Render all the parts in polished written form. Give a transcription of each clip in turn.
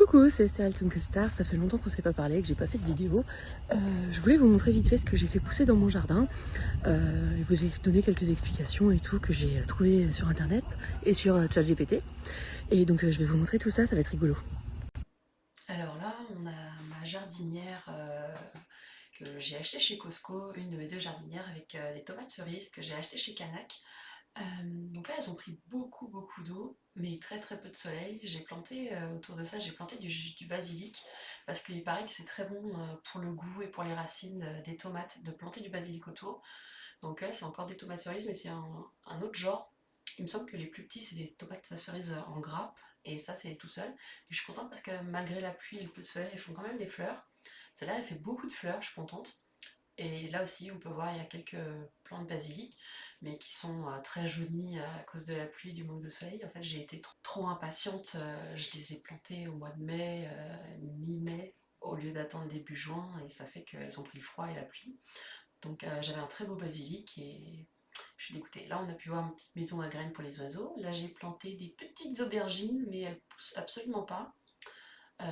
Coucou, c'est Estelle Tunkelster, ça fait longtemps qu'on s'est pas parlé, que j'ai pas fait de vidéo. Je voulais vous montrer vite fait ce que j'ai fait pousser dans mon jardin. Je vous ai donné quelques explications et tout que j'ai trouvé sur internet et sur ChatGPT. Et donc je vais vous montrer tout ça, ça va être rigolo. Alors là, on a ma jardinière que j'ai achetée chez Costco, une de mes deux jardinières avec des tomates cerises que j'ai achetées chez Canac. Donc là, elles ont pris beaucoup d'eau, mais très peu de soleil. J'ai planté autour de ça, j'ai planté du basilic parce qu'il paraît que c'est très bon pour le goût et pour les racines des tomates de planter du basilic autour. Donc là, c'est encore des tomates cerises, mais c'est un autre genre. Il me semble que les plus petits, c'est des tomates cerises en grappe, et ça, c'est tout seul. Et je suis contente parce que malgré la pluie et le peu de soleil, elles font quand même des fleurs. Celle-là, elle fait beaucoup de fleurs, je suis contente. Et là aussi, on peut voir, il y a quelques plants de basilic, mais qui sont très jaunis à cause de la pluie et du manque de soleil. En fait, j'ai été trop impatiente. Je les ai plantés au mois de mai, mi-mai, au lieu d'attendre début juin, et ça fait qu'elles ont pris le froid et la pluie. Donc j'avais un très beau basilic et je suis dégoûtée. Là, on a pu voir une petite maison à graines pour les oiseaux. Là, j'ai planté des petites aubergines, mais elles poussent absolument pas.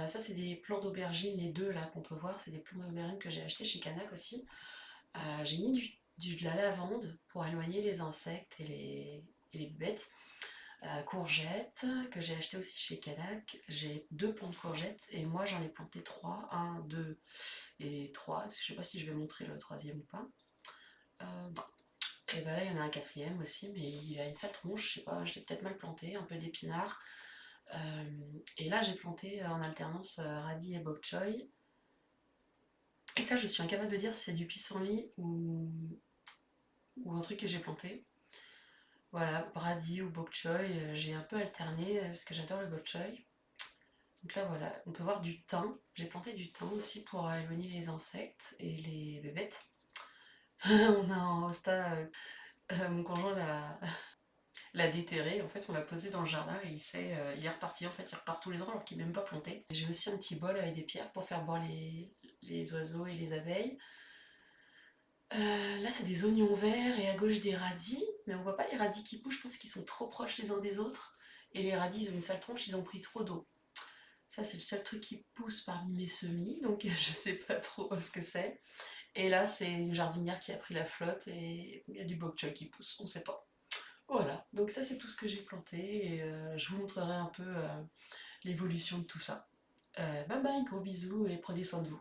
Ça, c'est des plants d'aubergines, les deux là qu'on peut voir, c'est des plants d'aubergines que j'ai achetés chez Canac aussi. J'ai mis de la lavande pour éloigner les insectes et les bêtes. Courgettes que j'ai acheté aussi chez Canac. J'ai deux plants de courgettes et moi j'en ai planté trois, un, deux et trois. Je sais pas si je vais montrer le troisième ou pas. Non. Et bah là, il y en a un quatrième aussi, mais il a une sale tronche, je sais pas, je l'ai peut-être mal planté, un peu d'épinards. Et là, j'ai planté en alternance radis et bok choy. Et ça, je suis incapable de dire si c'est du pissenlit ou un truc que j'ai planté. Voilà, radis ou bok choy, j'ai un peu alterné parce que j'adore le bok choy. Donc là, voilà, on peut voir du thym. J'ai planté du thym aussi pour éloigner les insectes et les bébêtes. On a un hosta, mon conjoint l'a déterré, en fait on l'a posé dans le jardin et il est reparti, en fait il repart tous les ans alors qu'il n'est même pas planté. J'ai aussi un petit bol avec des pierres pour faire boire les oiseaux et les abeilles. Là c'est des oignons verts et à gauche des radis, mais on voit pas les radis qui poussent, je pense qu'ils sont trop proches les uns des autres. Et les radis ils ont une sale tronche, ils ont pris trop d'eau. Ça c'est le seul truc qui pousse parmi mes semis, donc je sais pas trop ce que c'est. Et là c'est une jardinière qui a pris la flotte et il y a du bok choy qui pousse, on sait pas. Voilà, donc ça c'est tout ce que j'ai planté et je vous montrerai un peu l'évolution de tout ça. Bye bye, gros bisous et prenez soin de vous.